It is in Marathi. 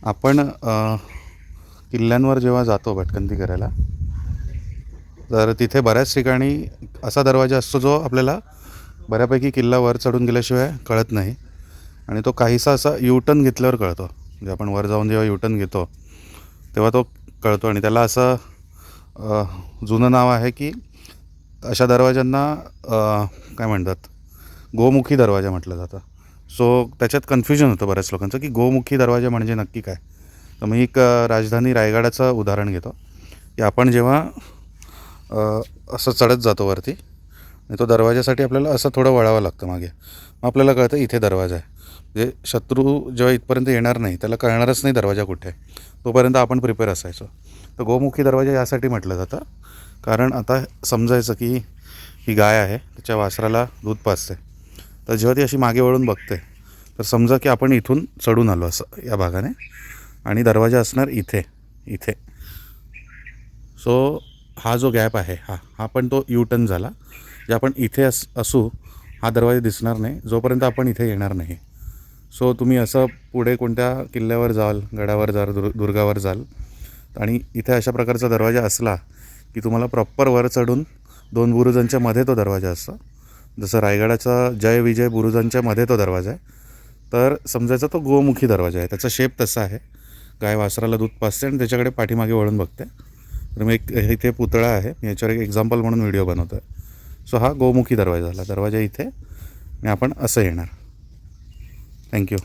आपण किल्ल्यांवर जेव्हा जातो भटकंती करायला, तर तिथे बऱ्याच ठिकाणी असा दरवाजा असतो जो आपल्याला बऱ्यापैकी किल्ला वर चढून गेल्याशिवाय कळत नाही. आणि तो काहीसा असा यूटर्न घेतल्यावर कळतो. म्हणजे आपण वर जाऊन जेव्हा यूटर्न घेतो तेव्हा तो कळतो. आणि त्याला असं जुनं नाव आहे की अशा दरवाजांना काय म्हणतात, गोमुखी दरवाजा म्हटलं जातं. सो त्याच्यात कन्फ्युजन होतं बऱ्याच लोकांचं की गोमुखी दरवाजा म्हणजे नक्की काय. तर मी एक राजधानी रायगडाचं उदाहरण घेतो की आपण जेव्हा असं चढत जातो वरती आणि तो दरवाजासाठी आपल्याला असं थोडं वळावं लागतं मागे. मग आपल्याला कळतं इथे दरवाजा आहे. म्हणजे शत्रू जेव्हा इथपर्यंत येणार नाही त्याला कळणारच नाही दरवाजा कुठे आहे, तोपर्यंत आपण प्रिपेअर असायचो. तर गोमुखी दरवाजा यासाठी म्हटलं जातं कारण आता समजायचं की ही गाय आहे, त्याच्या वासराला दूध पाजते. तर जेव्हा ती अशी मागे वळून बघते तर समजा की आपण इथून चढून आलो असं या भागाने, आणि दरवाजा असणार इथे इथे. सो हा जो गॅप आहे हा पण तो यूटर्न झाला. जे आपण इथे असू हा दरवाजा दिसणार नाही जोपर्यंत आपण इथे येणार नाही. सो तुम्ही असं पुढे कोणत्या किल्ल्यावर जाल, गडावर जाल, दुर्गावर जाल आणि इथे अशा प्रकारचा दरवाजा असला की तुम्हाला प्रॉपर वर चढून 2 बुरुजांच्या मध्ये तो दरवाजा असतो. जसं रायगडाचा जय विजय बुरुजांच्या मध्ये तो दरवाजा आहे, तर समजायचा तो गोमुखी दरवाजा आहे. त्याचा शेप तसा आहे. गाय वासराला दूध पाजते आणि त्याच्याकडे पाठीमागे वळून बघते. तर मी एक इथे पुतळा आहे, मी याच्यावर एक एक्झाम्पल म्हणून व्हिडिओ बनवतो आहे. सो हा गोमुखी दरवाजा झाला. दरवाजा इथे आणि आपण असं येणार. थँक्यू.